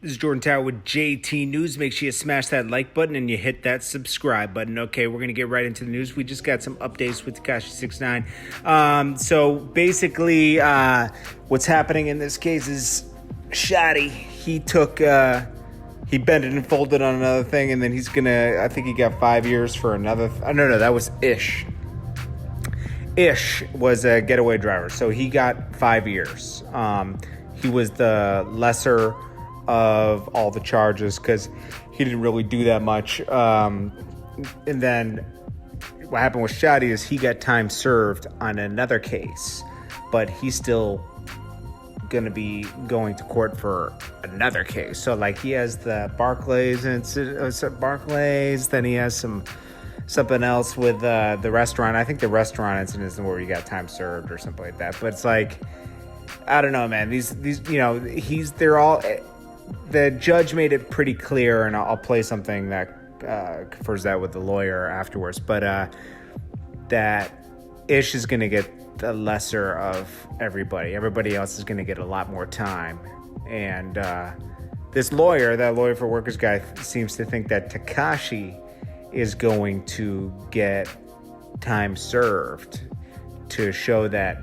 This is Jordan Tower with JT News. Make sure you smash that like button and you hit that subscribe button. Okay, we're going to get right into the news. We just got some updates with Tekashi 69. So basically, what's happening in this case is Shottie, he bent it and folded on another thing, and then I think he got 5 years for another. No, that was Ish. Ish was a getaway driver, so he got 5 years. He was the lesser of all the charges because he didn't really do that much. And then what happened with Shottie is he got time served on another case, but he's still going to be going to court for another case. So like he has the Barclays then he has something else with the restaurant. I think the restaurant incident is where he got time served or something like that. But it's like, I don't know, man. These they're all. The judge made it pretty clear, and I'll play something that confers that with the lawyer afterwards. But that Ish is going to get the lesser of everybody. Everybody else is going to get a lot more time. And that lawyer for workers guy, seems to think that Tekashi is going to get time served to show that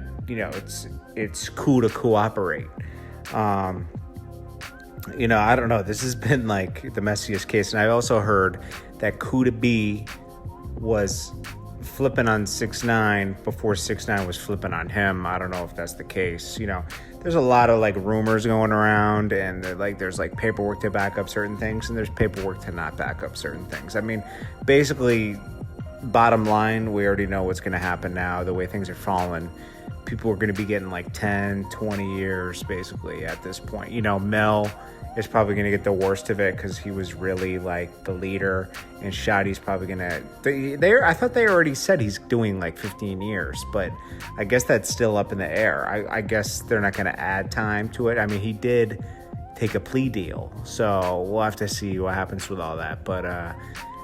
it's cool to cooperate. I don't know. This has been like the messiest case. And I also heard that Kuda B was flipping on 6ix9ine before 6ix9ine was flipping on him. I don't know if that's the case. There's a lot of like rumors going around, and there's like paperwork to back up certain things, and there's paperwork to not back up certain things. I mean, basically, bottom line, we already know what's going to happen now. The way things are falling, people are going to be getting like 10, 20 years basically at this point. Mel is probably going to get the worst of it because he was really like the leader, and Shottie's probably going to... I thought they already said he's doing like 15 years, but I guess that's still up in the air. I guess they're not going to add time to it. I mean, he did take a plea deal, so we'll have to see what happens with all that. But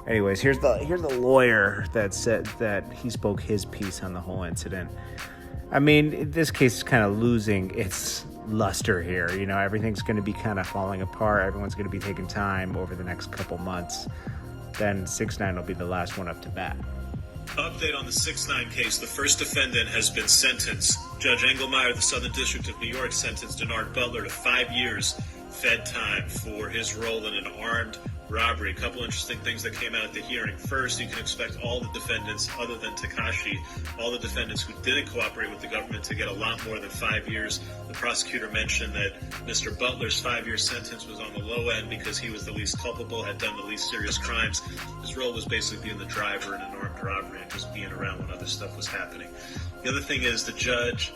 anyways, here's the lawyer that said that he spoke his piece on the whole incident. I mean, this case is kind of losing its luster here. Everything's going to be kind of falling apart. Everyone's going to be taking time over the next couple months. Then 6ix9ine will be the last one up to bat. Update on the 6ix9ine case. The first defendant has been sentenced. Judge Engelmeyer, the Southern District of New York, sentenced Denard Butler to 5 years Fed time for his role in an armed robbery. A couple interesting things that came out at the hearing. First, you can expect all the defendants, other than Tekashi, all the defendants who didn't cooperate with the government to get a lot more than 5 years. The prosecutor mentioned that Mr. Butler's 5-year sentence was on the low end because he was the least culpable, had done the least serious crimes. His role was basically being the driver in an armed robbery and just being around when other stuff was happening. The other thing is the judge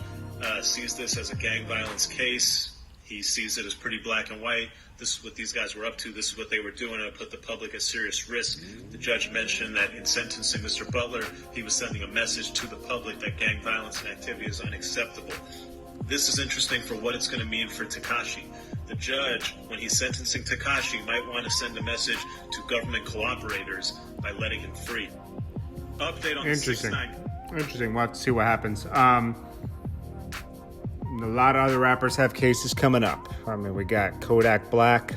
sees this as a gang violence case. He sees it as pretty black and white. This is what these guys were up to. This is what they were doing. It put the public at serious risk. The judge mentioned that in sentencing Mr. Butler, he was sending a message to the public that gang violence and activity is unacceptable. This is interesting for what it's going to mean for Tekashi. The judge, when he's sentencing Tekashi, might want to send a message to government cooperators by letting him free. Update on the 6ix9ine. Interesting. We'll have to see what happens. A lot of other rappers have cases coming up. I mean, we got Kodak Black,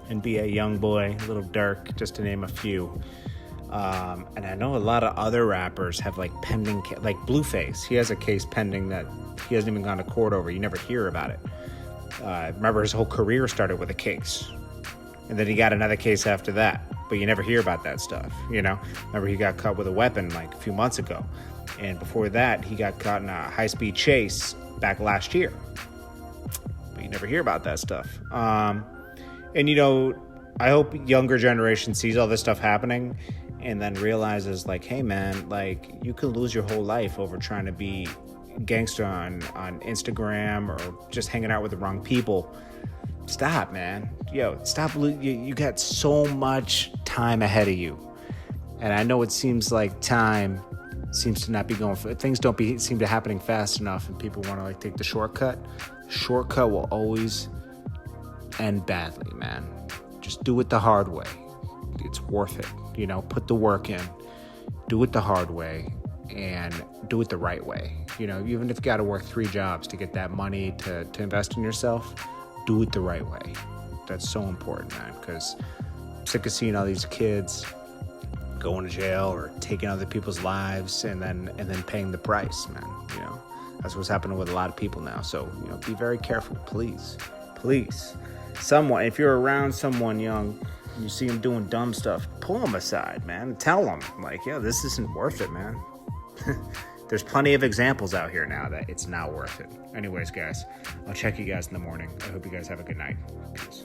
NBA Youngboy, Little Durk, just to name a few. And I know a lot of other rappers have like pending, like Blueface. He has a case pending that he hasn't even gone to court over. You never hear about it. Remember, his whole career started with a case, and then he got another case after that. But you never hear about that stuff. Remember, he got caught with a weapon like a few months ago, and before that, he got caught in a high-speed chase back last year. But you never hear about that stuff. And I hope younger generation sees all this stuff happening and then realizes like, hey man, like you can lose your whole life over trying to be gangster on Instagram or just hanging out with the wrong people. Stop, man. Stop. You got so much time ahead of you. And I know it seems like time seems to not be going for things seem to happening fast enough, and people want to like take the shortcut. Shortcut will always end badly, man. Just do it the hard way. It's worth it. Put the work in, do it the hard way, and do it the right way. Even if you got to work 3 jobs to get that money to invest in yourself, do it the right way. That's so important, man, because I'm sick of seeing all these kids going to jail or taking other people's lives and then paying the price, man. You know, that's what's happening with a lot of people now. So, you know, be very careful, please. Someone, if you're around someone young, you see them doing dumb stuff, pull them aside, man. Tell them, like, yeah, this isn't worth it, man. There's plenty of examples out here now that it's not worth it. Anyways, guys, I'll check you guys in the morning. I hope you guys have a good night. Peace.